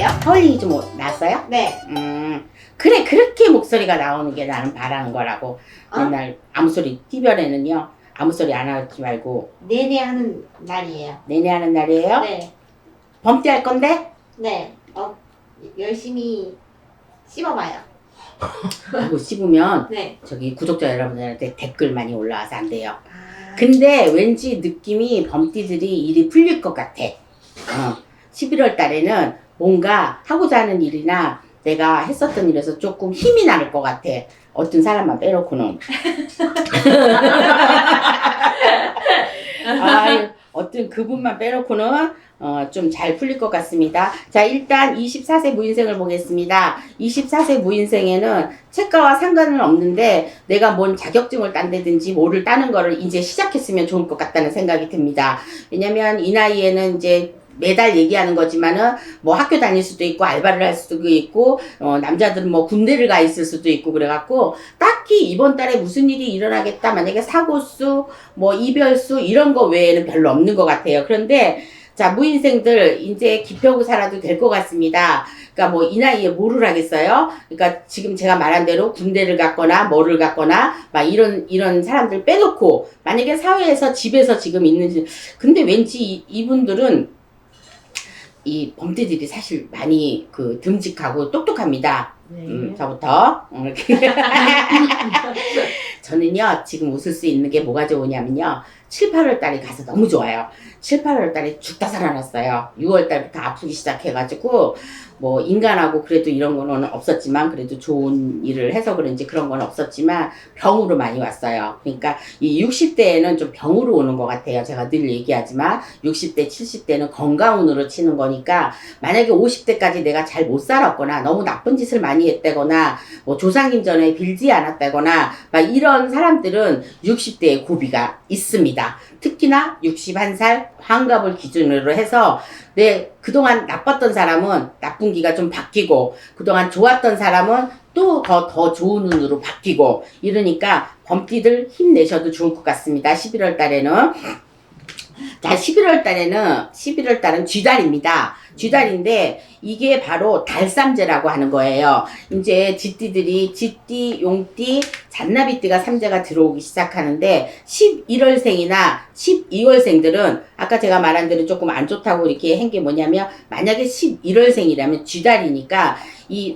거예요? 하울링이 좀 났어요? 네. 그래, 그렇게 목소리가 나오는 게 나는 바라는 거라고. 어? 맨날 아무 소리, 띠별에는요, 아무 소리 안 하지 말고, 내내 하는 날이에요. 내내 하는 날이에요? 네. 범띠 할 건데? 네. 열심히 씹어봐요. 하고 씹으면, 네. 저기 구독자 여러분들한테 댓글 많이 올라와서 안 돼요. 아, 근데 왠지 느낌이 범띠들이 일이 풀릴 것 같아. 11월 달에는 뭔가 하고자 하는 일이나 내가 했었던 일에서 조금 힘이 나는 것 같아. 어떤 사람만 빼놓고는. 어떤 그분만 빼놓고는 좀 잘 풀릴 것 같습니다. 자, 일단 24세 무인생을 보겠습니다. 24세 무인생에는 책가와 상관은 없는데 내가 뭔 자격증을 딴다든지 뭐를 따는 거를 이제 시작했으면 좋을 것 같다는 생각이 듭니다. 왜냐면 이 나이에는 이제 매달 얘기하는 거지만은 뭐 학교 다닐 수도 있고 알바를 할 수도 있고 남자들은 뭐 군대를 가 있을 수도 있고 그래갖고 딱히 이번 달에 무슨 일이 일어나겠다 만약에 사고수 뭐 이별수 이런 거 외에는 별로 없는 것 같아요. 그런데 자, 무인생들 이제 기펴고 살아도 될 것 같습니다. 그러니까 뭐 이 나이에 뭐를 하겠어요? 그러니까 지금 제가 말한 대로 군대를 갔거나 뭐를 갔거나 막 이런 사람들 빼놓고 만약에 사회에서 집에서 지금 있는지 근데 왠지 이분들은 이 범띠들이 사실 많이 듬직하고 똑똑합니다. 네. 저부터. 저는요, 지금 웃을 수 있는 게 뭐가 좋으냐면요. 7, 8월 달에 가서 너무 좋아요. 7, 8월 달에 죽다 살아났어요. 6월 달부터 아프기 시작해가지고, 뭐, 인간하고 그래도 이런 거는 없었지만, 그래도 좋은 일을 해서 그런지 그런 건 없었지만, 병으로 많이 왔어요. 그러니까, 이 60대에는 좀 병으로 오는 것 같아요. 제가 늘 얘기하지만, 60대, 70대는 건강운으로 치는 거니까, 만약에 50대까지 내가 잘 못 살았거나, 너무 나쁜 짓을 많이 했다거나, 뭐, 조상님 전에 빌지 않았다거나, 막 이런 사람들은 60대에 고비가 있습니다. 특히나 61살 환갑을 기준으로 해서 그동안 나빴던 사람은 나쁜 기가 좀 바뀌고 그동안 좋았던 사람은 또 더 좋은 운으로 바뀌고 이러니까 범띠들 힘내셔도 좋을 것 같습니다. 11월 달에는. 자, 11월 달은 쥐달입니다. 쥐달인데 이게 바로 달삼재라고 하는 거예요. 이제 쥐띠, 용띠, 잔나비띠가 삼재가 들어오기 시작하는데 11월생이나 12월생들은 아까 제가 말한 대로 조금 안 좋다고 이렇게 한 게 뭐냐면 만약에 11월생이라면 쥐달이니까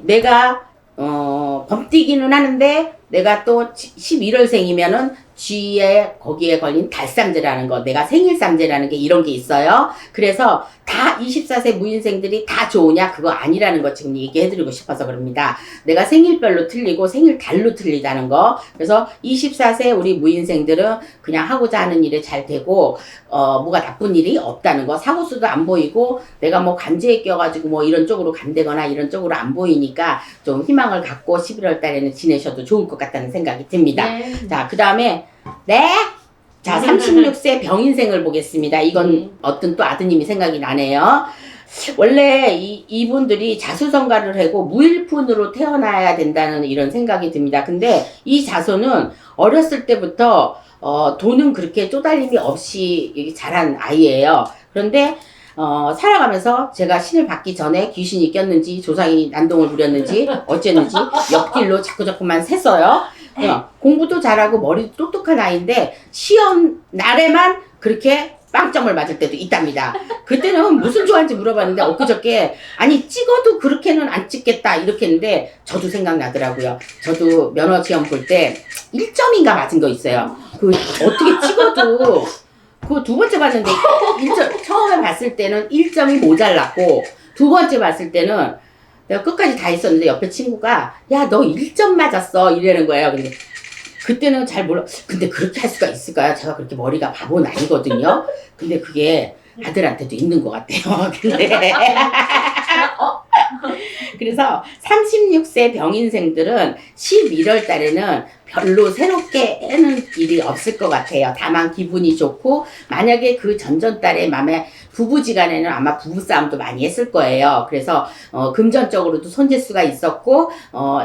내가 범띠기는 하는데 내가 또 11월생이면은 쥐에 거기에 걸린 달삼재라는 거, 내가 생일삼재라는 게 이런 게 있어요. 그래서 다 24세 무인생들이 다 좋으냐? 그거 아니라는 거 지금 얘기해드리고 싶어서 그럽니다. 내가 생일별로 틀리고 생일달로 틀리다는 거. 그래서 24세 우리 무인생들은 그냥 하고자 하는 일에 잘 되고 뭐가 나쁜 일이 없다는 거. 사고수도 안 보이고 내가 뭐 간제에 껴가지고 뭐 이런 쪽으로 간대거나 이런 쪽으로 안 보이니까 좀 희망을 갖고 11월 달에는 지내셔도 좋을 것 같다는 생각이 듭니다. 네. 자, 그 다음에 자, 36세 병인생을 보겠습니다. 이건 어떤 또 아드님이 생각이 나네요. 원래 이분들이 자수성가를 하고 무일푼으로 태어나야 된다는 이런 생각이 듭니다. 근데 이 자손은 어렸을 때부터 돈은 그렇게 쪼달림이 없이 자란 아이예요. 그런데 살아가면서 제가 신을 받기 전에 귀신이 꼈는지 조상이 난동을 부렸는지 어쨌는지 옆길로 자꾸만 샜어요. 공부도 잘하고 머리도 똑똑한 아이인데 시험 날에만 그렇게 빵점을 맞을 때도 있답니다. 그때는 무슨 좋아하는지 물어봤는데 엊그저께 아니 찍어도 그렇게는 안 찍겠다 이렇게 했는데 저도 생각나더라고요. 저도 면허 시험 볼 때 1점인가 맞은 거 있어요. 어떻게 찍어도 두 번째 봤는데 처음에 봤을 때는 1점이 모자랐고 두 번째 봤을 때는 내가 끝까지 다 했었는데 옆에 친구가 야, 너 1점 맞았어 이러는 거예요. 근데 그때는 잘 몰라. 근데 그렇게 할 수가 있을까요? 제가 그렇게 머리가 바보는 아니거든요. 근데 그게 아들한테도 있는 것 같아요. 근데 그래서 36세 병인생들은 11월 달에는 별로 새롭게 일이 없을 것 같아요. 다만 기분이 좋고 만약에 그 전전달의 맘에 부부지간에는 아마 부부싸움도 많이 했을 거예요. 그래서 금전적으로도 손재수가 있었고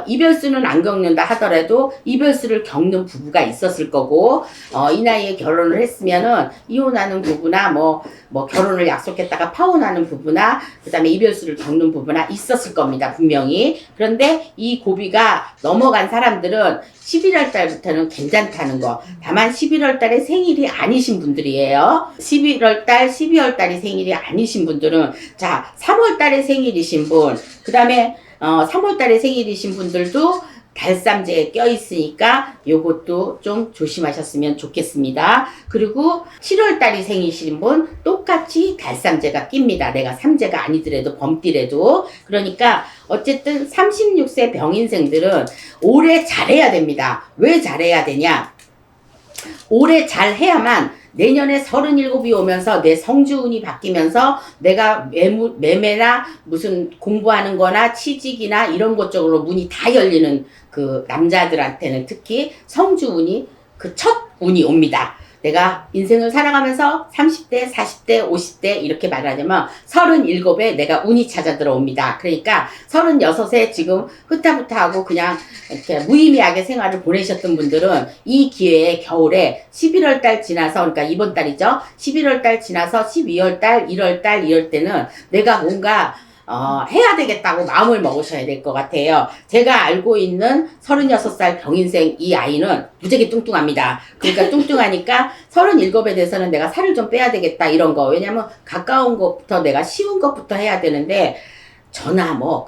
이별수는 안 겪는다 하더라도 이별수를 겪는 부부가 있었을 거고 이 나이에 결혼을 했으면은 이혼하는 부부나 뭐 결혼을 약속했다가 파혼하는 부부나 그다음에 이별수를 겪는 부부나 있었을 겁니다. 분명히. 그런데 이 고비가 넘어간 사람들은 11월 달부터는 괜찮다는 거. 다만 11월 달에 생일이 아니신 분들이에요. 11월 달, 12월 달이 생일이 아니신 분들은 자, 3월 달에 생일이신 분, 그다음에 3월 달에 생일이신 분들도 달쌈제에 껴있으니까 요것도 좀 조심하셨으면 좋겠습니다. 그리고 7월 달이 생이신 분 똑같이 달쌈제가 낍니다. 내가 삼재가 아니더라도 범띠라도. 그러니까 어쨌든 36세 병인생들은 올해 잘해야 됩니다. 왜 잘해야 되냐? 올해 잘해야만 내년에 37이 오면서 내 성주운이 바뀌면서 내가 매매나 무슨 공부하는 거나 취직이나 이런 것 쪽으로 문이 다 열리는 그 남자들한테는 특히 성주운이 그 첫 운이 옵니다. 내가 인생을 살아가면서 30대, 40대, 50대 이렇게 말하자면 37에 내가 운이 찾아 들어옵니다. 그러니까 36에 지금 흐타흐타하고 그냥 이렇게 무의미하게 생활을 보내셨던 분들은 이 기회에 겨울에 11월 달 지나서 그러니까 이번 달이죠. 11월 달 지나서 12월 달, 1월 달 이럴 때는 내가 뭔가 해야 되겠다고 마음을 먹으셔야 될 것 같아요. 제가 알고 있는 36살 병인생 이 아이는 무지하게 뚱뚱합니다. 그러니까 뚱뚱하니까 37에 대해서는 내가 살을 좀 빼야 되겠다 이런 거. 왜냐면 가까운 것부터 내가 쉬운 것부터 해야 되는데 저나 뭐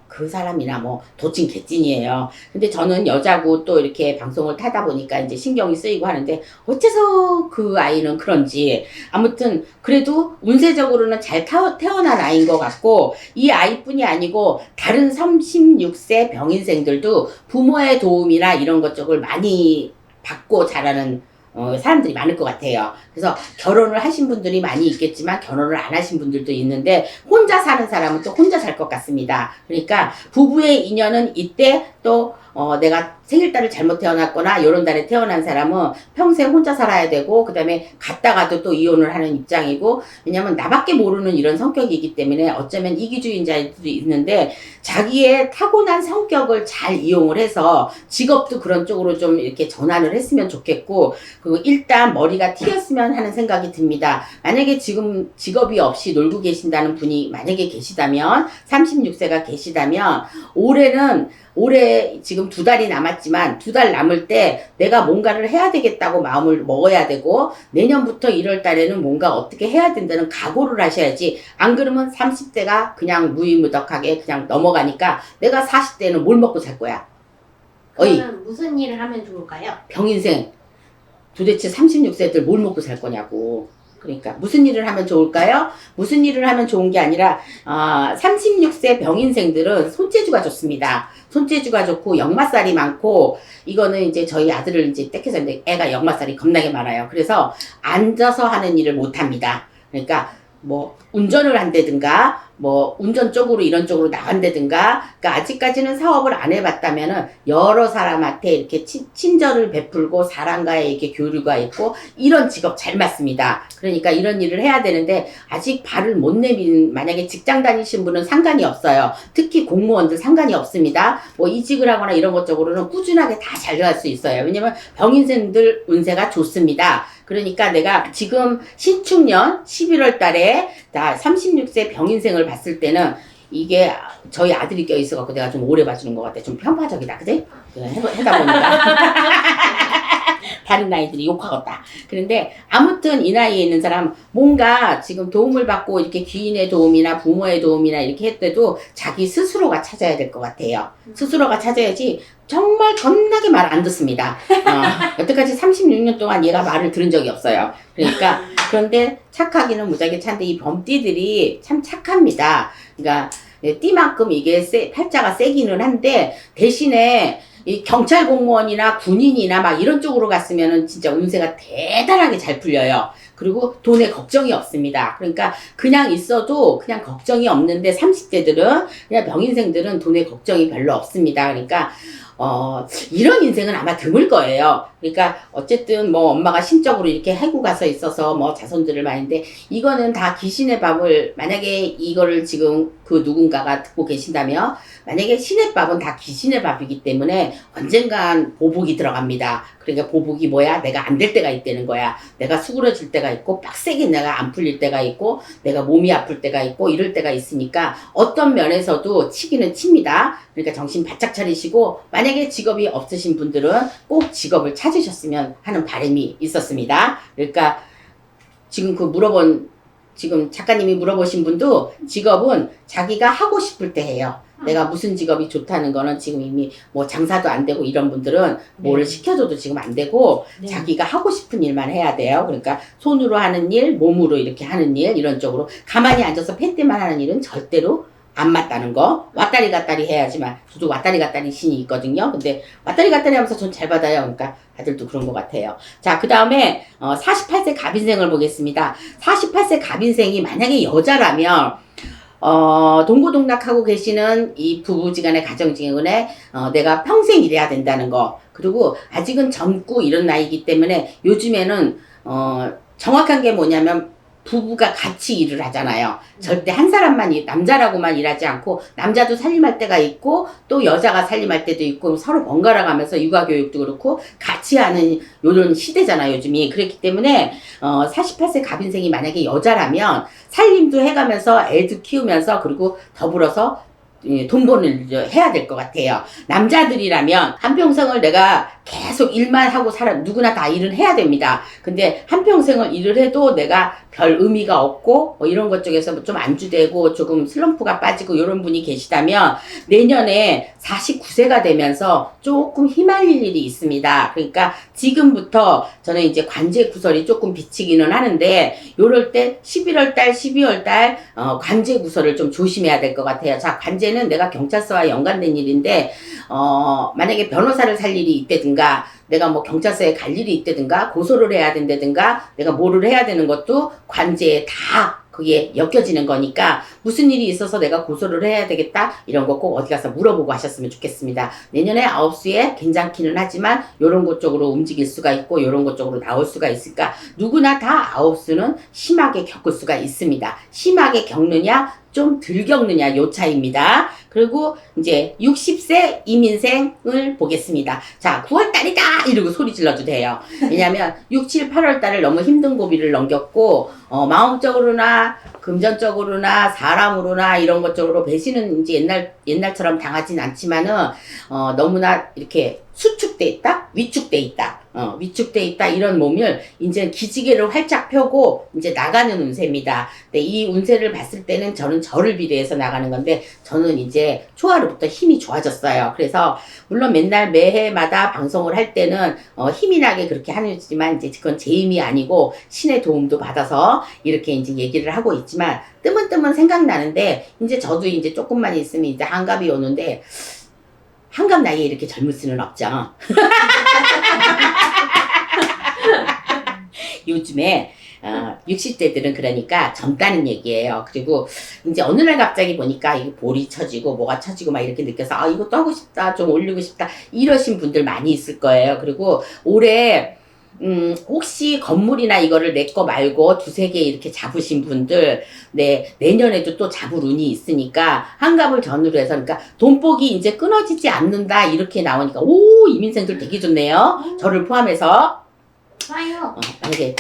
그 사람이나 뭐 도찐 개찐이에요. 근데 저는 여자고 또 이렇게 방송을 타다 보니까 이제 신경이 쓰이고 하는데 어째서 그 아이는 그런지 아무튼 그래도 운세적으로는 잘 태어난 아이인 것 같고 이 아이뿐이 아니고 다른 36세 병인생들도 부모의 도움이나 이런 것 쪽을 많이 받고 자라는 사람들이 많을 것 같아요. 그래서 결혼을 하신 분들이 많이 있겠지만 결혼을 안 하신 분들도 있는데 혼자 사는 사람은 또 혼자 살 것 같습니다. 그러니까 부부의 인연은 이때 또 내가 생일달을 잘못 태어났거나 이런 달에 태어난 사람은 평생 혼자 살아야 되고 그 다음에 갔다가도 또 이혼을 하는 입장이고 왜냐면 나밖에 모르는 이런 성격이기 때문에 어쩌면 이기주의자들도 있는데 자기의 타고난 성격을 잘 이용을 해서 직업도 그런 쪽으로 좀 이렇게 전환을 했으면 좋겠고 그리고 일단 머리가 튀었으면 하는 생각이 듭니다. 만약에 지금 직업이 없이 놀고 계신다는 분이 만약에 계시다면 36세가 계시다면 올해 지금 2달이 남았지만 2달 남을 때 내가 뭔가를 해야 되겠다고 마음을 먹어야 되고 내년부터 1월 달에는 뭔가 어떻게 해야 된다는 각오를 하셔야지 안 그러면 30대가 그냥 무의무덕하게 그냥 넘어가니까 내가 40대는 뭘 먹고 살 거야? 그러면 무슨 일을 하면 좋을까요? 병인생 도대체 36세들 뭘 먹고 살 거냐고. 그러니까 무슨 일을 하면 좋을까요? 무슨 일을 하면 좋은 게 아니라 36세 병인생들은 손재주가 좋습니다. 손재주가 좋고 역마살이 많고 이거는 이제 저희 아들을 이제 떼켜서 애가 역마살이 겁나게 많아요. 그래서 앉아서 하는 일을 못 합니다. 그러니까 뭐 운전을 한다든가 뭐 운전 쪽으로 이런 쪽으로 나간다든가 그러니까 아직까지는 사업을 안 해봤다면은 여러 사람한테 이렇게 친절을 베풀고 사람과의 이렇게 교류가 있고 이런 직업 잘 맞습니다. 그러니까 이런 일을 해야 되는데 아직 발을 못 내민 만약에 직장 다니신 분은 상관이 없어요. 특히 공무원들 상관이 없습니다. 뭐 이직을 하거나 이런 것 쪽으로는 꾸준하게 다 잘 갈 수 있어요. 왜냐면 병인생들 운세가 좋습니다. 그러니까 내가 지금 신축년 11월 달에 나 36세 병인생을 봤을 때는 이게 저희 아들이 껴있어갖고 내가 좀 오래 봐주는 것 같아. 좀 편파적이다. 그지? 해다 보니까. 다른 나이들이 욕하겠다. 그런데 아무튼 이 나이에 있는 사람 뭔가 지금 도움을 받고 이렇게 귀인의 도움이나 부모의 도움이나 이렇게 했대도 자기 스스로가 찾아야 될 것 같아요. 스스로가 찾아야지 정말 겁나게 말 안 듣습니다. 여태까지 36년 동안 얘가 말을 들은 적이 없어요. 그러니까 그런데 착하기는 무지하게 찬데 이 범띠들이 참 착합니다. 그러니까 띠만큼 이게 팔자가 세기는 한데 대신에 이 경찰 공무원이나 군인이나 막 이런 쪽으로 갔으면은 진짜 운세가 대단하게 잘 풀려요. 그리고 돈에 걱정이 없습니다. 그러니까 그냥 있어도 그냥 걱정이 없는데 30대들은 그냥 병인생들은 돈에 걱정이 별로 없습니다. 그러니까 이런 인생은 아마 드물 거예요. 그러니까 어쨌든 뭐 엄마가 신적으로 이렇게 해고 가서 있어서 뭐 자손들을 많이인데 이거는 다 귀신의 밥을 만약에 이거를 지금 그 누군가가 듣고 계신다면 만약에 신의 밥은 다 귀신의 밥이기 때문에 언젠간 보복이 들어갑니다. 그러니까 보복이 뭐야? 내가 안 될 때가 있다는 거야. 내가 수그러질 때가 있고 빡세게 내가 안 풀릴 때가 있고 내가 몸이 아플 때가 있고 이럴 때가 있으니까 어떤 면에서도 치기는 칩니다. 그러니까 정신 바짝 차리시고 만약에 직업이 없으신 분들은 꼭 직업을 찾으셨으면 하는 바람이 있었습니다. 그러니까 지금 지금 작가님이 물어보신 분도 직업은 자기가 하고 싶을 때 해요. 내가 무슨 직업이 좋다는 거는 지금 이미 뭐 장사도 안 되고 이런 분들은 뭐를 시켜줘도 지금 안 되고 자기가 하고 싶은 일만 해야 돼요. 그러니까 손으로 하는 일, 몸으로 이렇게 하는 일 이런 쪽으로 가만히 앉아서 펜때만 하는 일은 절대로 안 맞다는 거. 왔다리 갔다리 해야지만 저도 왔다리 갔다리 신이 있거든요. 근데 왔다리 갔다리 하면서 전 잘 받아요. 그러니까 다들도 그런 것 같아요. 자, 그 다음에 48세 갑인생을 보겠습니다. 48세 갑인생이 만약에 여자라면 동고동락하고 계시는 이 부부지간의 가정지간에 내가 평생 일해야 된다는 거. 그리고 아직은 젊고 이런 나이기 때문에 요즘에는 정확한 게 뭐냐면 부부가 같이 일을 하잖아요. 절대 한 사람만 남자라고만 일하지 않고 남자도 살림할 때가 있고 또 여자가 살림할 때도 있고 서로 번갈아 가면서 육아교육도 그렇고 같이 하는 요런 시대잖아요, 요즘이. 그렇기 때문에 48세 갑인생이 만약에 여자라면 살림도 해가면서 애도 키우면서 그리고 더불어서 돈 버는 일을 해야 될 것 같아요. 남자들이라면 한평생을 내가 계속 일만 하고 누구나 다 일은 해야 됩니다. 근데 한평생을 일을 해도 내가 별 의미가 없고 뭐 이런 것 쪽에서 좀 안주되고 조금 슬럼프가 빠지고 이런 분이 계시다면 내년에 49세가 되면서 조금 휘말릴 일이 있습니다. 그러니까 지금부터 저는 이제 관제 구설이 조금 비치기는 하는데 요럴 때 11월 달, 12월 달 관제 구설을 좀 조심해야 될 것 같아요. 자, 관제는 내가 경찰서와 연관된 일인데 만약에 변호사를 살 일이 있다든가 내가 뭐 경찰서에 갈 일이 있다든가 고소를 해야 된다든가 내가 뭐를 해야 되는 것도 관제에 다 그게 엮여지는 거니까 무슨 일이 있어서 내가 고소를 해야 되겠다 이런 거 꼭 어디 가서 물어보고 하셨으면 좋겠습니다. 내년에 9수에 괜찮기는 하지만 요런 것 쪽으로 움직일 수가 있고 요런 것 쪽으로 나올 수가 있을까. 누구나 다 9수는 심하게 겪을 수가 있습니다. 심하게 겪느냐 좀 덜 겪느냐 요 차이입니다. 그리고 이제 60세 이민생을 보겠습니다. 자, 9월달이다 이러고 소리 질러도 돼요. 왜냐면 6, 7, 8월달을 너무 힘든 고비를 넘겼고 마음적으로나 금전적으로나 사람으로나 이런 것 쪽으로 배신은 이제 옛날처럼 당하진 않지만은 너무나 이렇게 수축돼 있다, 위축돼 있다, 위축돼 있다 이런 몸을 이제 기지개를 활짝 펴고 이제 나가는 운세입니다. 근데 이 운세를 봤을 때는 저는 저를 비례해서 나가는 건데 저는 이제 초하루부터 힘이 좋아졌어요. 그래서 물론 맨날 매해마다 방송을 할 때는 힘이 나게 그렇게 하지만 이제 그건 제 힘이 아니고 신의 도움도 받아서 이렇게 이제 얘기를 하고 있지만 뜨문뜨문 생각나는데 이제 저도 이제 조금만 있으면 이제 한갑이 오는데 한갑 나이에 이렇게 젊을 수는 없죠. 요즘에 60대들은 그러니까 젊다는 얘기예요. 그리고 이제 어느 날 갑자기 보니까 이게 볼이 처지고 뭐가 처지고 막 이렇게 느껴서 이것도 하고 싶다, 좀 올리고 싶다 이러신 분들 많이 있을 거예요. 그리고 올해 혹시 건물이나 이거를 내 거 말고 두세 개 이렇게 잡으신 분들, 내년에도 또 잡을 운이 있으니까, 한갑을 전후로 해서, 그러니까, 돈복이 이제 끊어지지 않는다, 이렇게 나오니까, 이민생들 되게 좋네요. 저를 포함해서. 좋아요. 만약에,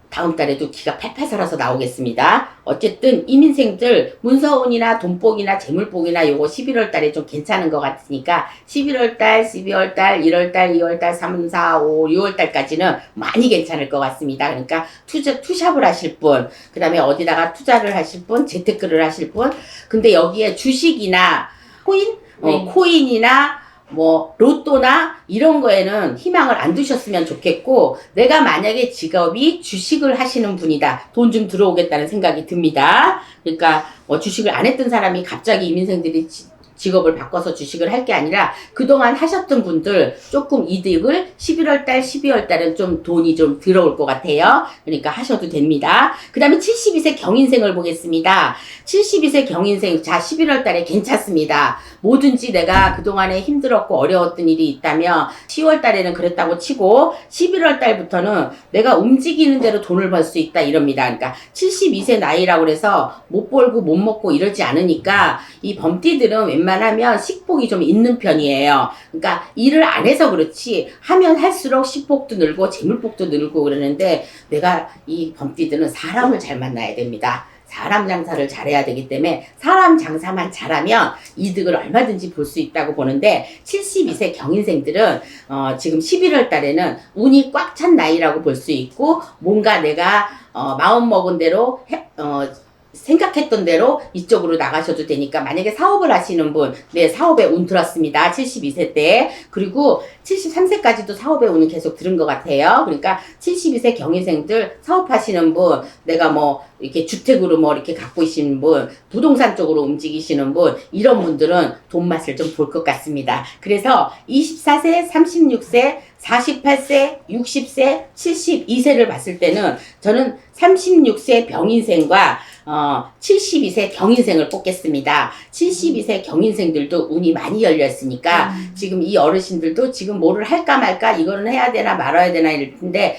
다음 달에도 기가 팔팔 살아서 나오겠습니다. 어쨌든 이민생들 문서운이나 돈복이나 재물복이나 요거 11월 달에 좀 괜찮은 것 같으니까 11월 달, 12월 달, 1월 달, 2월 달, 3, 4, 5, 6월 달까지는 많이 괜찮을 것 같습니다. 그러니까 투잡을 하실 분, 그 다음에 어디다가 투자를 하실 분, 재테크를 하실 분, 근데 여기에 주식이나 코인이나 뭐 로또나 이런 거에는 희망을 안 두셨으면 좋겠고 내가 만약에 직업이 주식을 하시는 분이다. 돈 좀 들어오겠다는 생각이 듭니다. 그러니까 뭐 주식을 안 했던 사람이 갑자기 이민생들이 직업을 바꿔서 주식을 할 게 아니라 그동안 하셨던 분들 조금 이득을 11월 달, 12월 달은 좀 돈이 좀 들어올 것 같아요. 그러니까 하셔도 됩니다. 그 다음에 72세 경인생을 보겠습니다. 72세 경인생, 자, 11월 달에 괜찮습니다. 뭐든지 내가 그동안에 힘들었고 어려웠던 일이 있다면 10월 달에는 그랬다고 치고 11월 달부터는 내가 움직이는 대로 돈을 벌 수 있다 이럽니다. 그러니까 72세 나이라고 그래서 못 벌고 못 먹고 이러지 않으니까 이 범띠들은 웬만하면 식복이 좀 있는 편이에요. 그러니까 일을 안 해서 그렇지 하면 할수록 식복도 늘고 재물복도 늘고 그러는데 내가 이 범띠들은 사람을 잘 만나야 됩니다. 사람 장사를 잘해야 되기 때문에 사람 장사만 잘하면 이득을 얼마든지 볼 수 있다고 보는데 72세 경인생들은 지금 11월 달에는 운이 꽉 찬 나이라고 볼 수 있고 뭔가 내가 마음 먹은 대로 생각했던 대로 이쪽으로 나가셔도 되니까 만약에 사업을 하시는 분, 네, 사업에 운 들었습니다. 72세 때. 그리고 73세까지도 사업에 운은 계속 들은 것 같아요. 그러니까 72세 경인생들 사업하시는 분, 내가 뭐 이렇게 주택으로 뭐 이렇게 갖고 계시는 분, 부동산 쪽으로 움직이시는 분, 이런 분들은 돈 맛을 좀 볼 것 같습니다. 그래서 24세, 36세, 48세, 60세, 72세를 봤을 때는 저는 36세 병인생과 72세 경인생을 뽑겠습니다. 72세 경인생들도 운이 많이 열렸으니까 지금 이 어르신들도 지금 뭐를 할까 말까 이거는 해야 되나 말아야 되나 이럴 텐데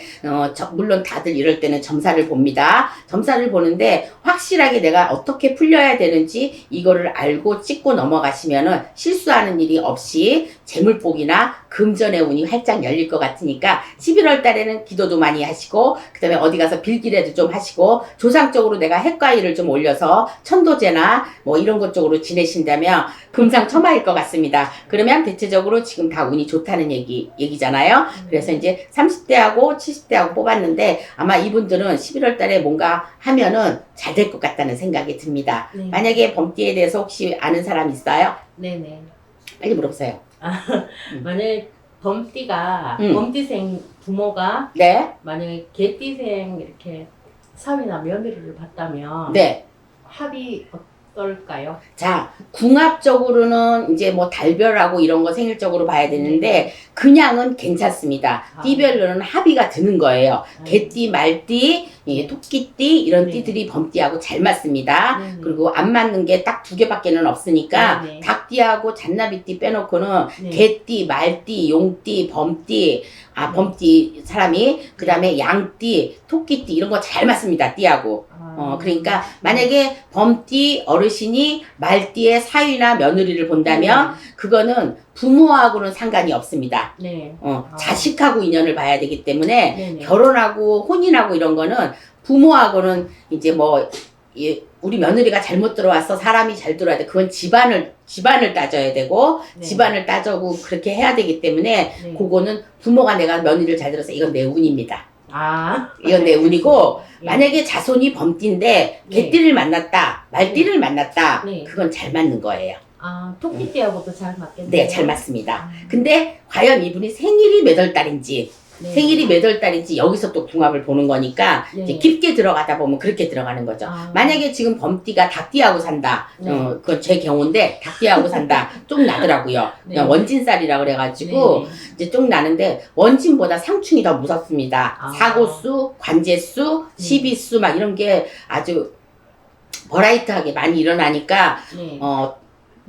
물론 다들 이럴 때는 점사를 봅니다. 점사를 보는데 확실하게 내가 어떻게 풀려야 되는지 이거를 알고 찍고 넘어가시면은 실수하는 일이 없이 재물복이나 금전의 운이 활짝 열릴 것 같으니까 11월 달에는 기도도 많이 하시고 그 다음에 어디 가서 빌기라도 좀 하시고 조상적으로 내가 핵과일을 좀 올려서 천도제나 뭐 이런 것 쪽으로 지내신다면 금상첨화일 것 같습니다. 그러면 대체적으로 지금 다 운이 좋다는 얘기잖아요. 그래서 이제 30대하고 70대하고 뽑았는데 아마 이분들은 11월 달에 뭔가 하면은 잘 될 것 같다는 생각이 듭니다. 네. 만약에 범띠에 대해서 혹시 아는 사람 있어요? 네네. 빨리 물어보세요. 만약에 범띠가 범띠생 부모가 네. 만약에 개띠생 이렇게 사위나 며느리를 봤다면 네. 합이 어떨까요? 자, 궁합적으로는 이제 뭐 달별하고 이런 거 생일적으로 봐야 되는데 그냥은 괜찮습니다. 아. 띠별로는 합의가 드는 거예요. 개띠, 말띠, 토끼띠 이런 네. 띠들이 범띠하고 잘 맞습니다. 네네. 그리고 안 맞는 게 딱 두 개밖에는 없으니까 네네. 닭띠하고 잔나비띠 빼놓고는 네. 개띠, 말띠, 용띠, 범띠, 범띠 사람이 그 다음에 양띠, 토끼띠 이런 거 잘 맞습니다. 띠하고. 그러니까 만약에 범띠 어르신이 말띠의 사위나 며느리를 본다면 그거는 부모하고는 상관이 없습니다. 네. 자식하고 인연을 봐야 되기 때문에 네네. 결혼하고 혼인하고 이런 거는 부모하고는 이제 뭐 우리 며느리가 잘못 들어왔어 사람이 잘 들어와야 돼. 그건 집안을 따져야 되고 네. 집안을 따져고 그렇게 해야 되기 때문에 네. 그거는 부모가 내가 며느리를 잘 들어서 이건 내 운입니다. 아. 이건 내 운이고 네. 만약에 자손이 범띠인데 개띠를 만났다 말띠를 만났다 네. 그건 잘 맞는 거예요. 아, 토끼띠하고도 잘 맞겠네요. 네, 잘 맞습니다. 근데 과연 이분이 생일이 몇 월 달인지 네. 생일이 몇 월 달인지 여기서 또 궁합을 보는 거니까 네. 이제 깊게 들어가다 보면 그렇게 들어가는 거죠. 만약에 지금 범띠가 닭띠하고 산다. 네. 그건 제 경우인데 닭띠하고 산다. 좀 나더라고요. 네. 그냥 원진살이라 그래가지고 네. 이제 좀 나는데 원진보다 상충이 더 무섭습니다. 아. 사고수, 관제수, 시비수 막 이런 게 아주 버라이트하게 많이 일어나니까 네.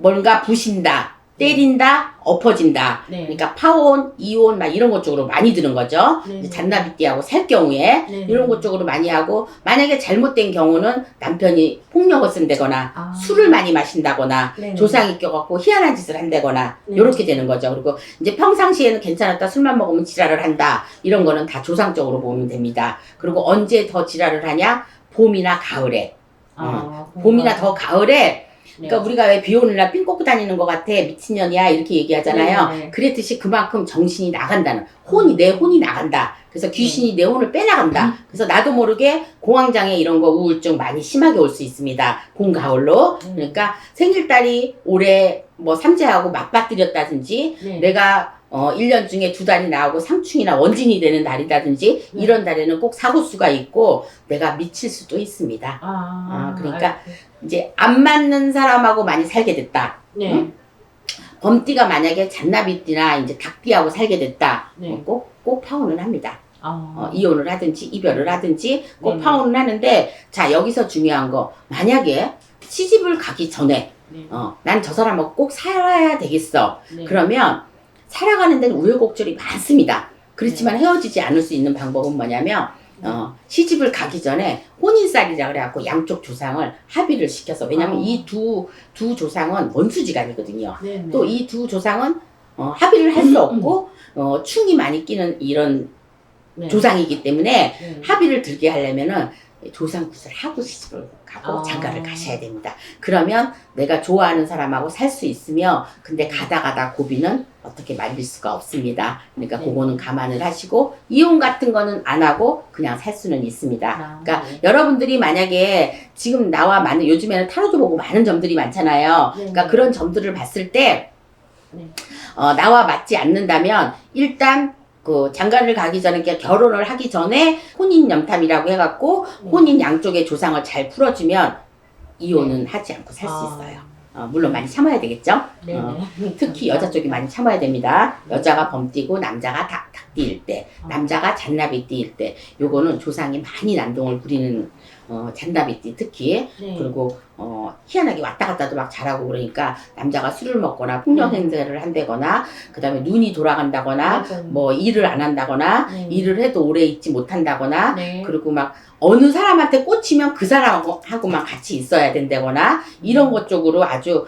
뭔가 부신다, 때린다, 엎어진다. 네. 그러니까 파혼, 이혼 막 이런 것 쪽으로 많이 드는 거죠. 네. 이제 잔나비띠하고 살 경우에 네. 이런 것 쪽으로 많이 하고 만약에 잘못된 경우는 남편이 폭력을 쓴다거나 아. 술을 많이 마신다거나 네. 조상이 껴갖고 희한한 짓을 한다거나 네. 이렇게 되는 거죠. 그리고 이제 평상시에는 괜찮았다 술만 먹으면 지랄을 한다 이런 거는 다 조상적으로 보면 됩니다. 그리고 언제 더 지랄을 하냐? 봄이나 가을에. 봄이나 더 가을에 그러니까 우리가 왜 비 오는 날 삥 꽂고 다니는 것 같아 미친년이야 이렇게 얘기하잖아요. 네. 그랬듯이 그만큼 정신이 나간다는 내 혼이 나간다. 그래서 귀신이 내 혼을 빼나간다. 그래서 나도 모르게 공황장애 이런 거 우울증 많이 심하게 올 수 있습니다. 봄 가을로. 그러니까 생일달이 올해 뭐 삼재하고 맞받들였다든지 네. 내가 1년 중에 2달이 나오고 상충이나 원진이 되는 달이라든지 이런 달에는 꼭 사고수가 있고 내가 미칠 수도 있습니다. 그러니까 이제 안 맞는 사람하고 많이 살게 됐다. 네. 응? 범띠가 만약에 잔나비띠나 이제 닭띠하고 살게 됐다. 네. 꼭 파혼은 합니다. 아. 이혼을 하든지 이별을 하든지 꼭 네네. 파혼은 하는데, 자, 여기서 중요한 거, 만약에 시집을 가기 전에 네. 난 저 사람하고 꼭 살아야 되겠어. 네. 그러면 살아가는 데는 우여곡절이 많습니다. 그렇지만 헤어지지 않을 수 있는 방법은 뭐냐면 시집을 가기 전에 혼인살이라 그래갖고 양쪽 조상을 합의를 시켜서, 왜냐면 이 두 조상은 원수지간이거든요. 네. 네. 또 이 두 조상은 합의를 할 수 없고 충이 많이 끼는 이런 네. 조상이기 때문에 네. 합의를 들게 하려면은 조상굿을 하고 시집을 가고 장가를 가셔야 됩니다. 그러면 내가 좋아하는 사람하고 살 수 있으며, 근데 가다 고비는 어떻게 말릴 수가 없습니다. 그러니까 네. 그거는 감안을 하시고, 이혼 같은 거는 안 하고 그냥 살 수는 있습니다. 그러니까 네. 여러분들이 만약에 지금 나와 많은, 요즘에는 타로도 보고 많은 점들이 많잖아요. 네. 그러니까 그런 점들을 봤을 때 네. 나와 맞지 않는다면 일단 그 장가를 가기 전에, 그러니까 결혼을 하기 전에 혼인 염탐이라고 해갖고 혼인 양쪽의 조상을 잘 풀어주면 이혼은 하지 않고 살 수 있어요. 물론 많이 참아야 되겠죠? 네. 특히 여자 쪽이 많이 참아야 됩니다. 여자가 범띠고 남자가 닭띠일 때, 남자가 잔나비띠일 때, 요거는 조상이 많이 난동을 부리는 잔나비띠 특히. 네. 그리고 희한하게 왔다 갔다도 막 잘하고, 그러니까 남자가 술을 먹거나 풍년행세를 한다거나, 그 다음에 눈이 돌아간다거나, 맞아요. 뭐 일을 안 한다거나, 네. 일을 해도 오래 있지 못한다거나, 네. 그리고 막 어느 사람한테 꽂히면 그 사람하고만 같이 있어야 된다거나, 이런 것 쪽으로 아주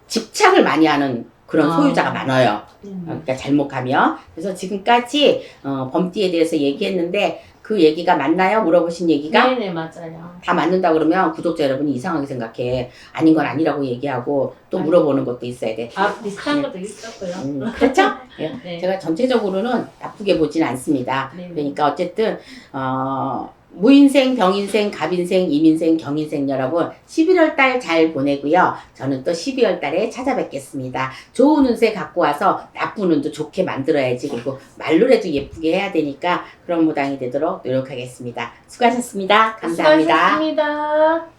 집착을 많이 하는 그런 소유자가 많아요. 그러니까 잘못 가면. 그래서 지금까지 범띠에 대해서 얘기했는데, 그 얘기가 맞나요? 물어보신 얘기가? 네네, 맞아요. 다 맞는다 그러면 구독자 여러분이 이상하게 생각해. 아닌 건 아니라고 얘기하고 또 물어보는 것도 있어야 돼. 비슷한 것도 있었고요. 그렇죠? 네. 제가 전체적으로는 나쁘게 보진 않습니다. 네. 그러니까 어쨌든 무인생, 병인생, 갑인생, 임인생, 경인생 여러분 11월 달 잘 보내고요. 저는 또 12월 달에 찾아뵙겠습니다. 좋은 운세 갖고 와서 나쁜 운도 좋게 만들어야지. 그리고 말로라도 예쁘게 해야 되니까 그런 무당이 되도록 노력하겠습니다. 수고하셨습니다. 감사합니다. 수고하셨습니다.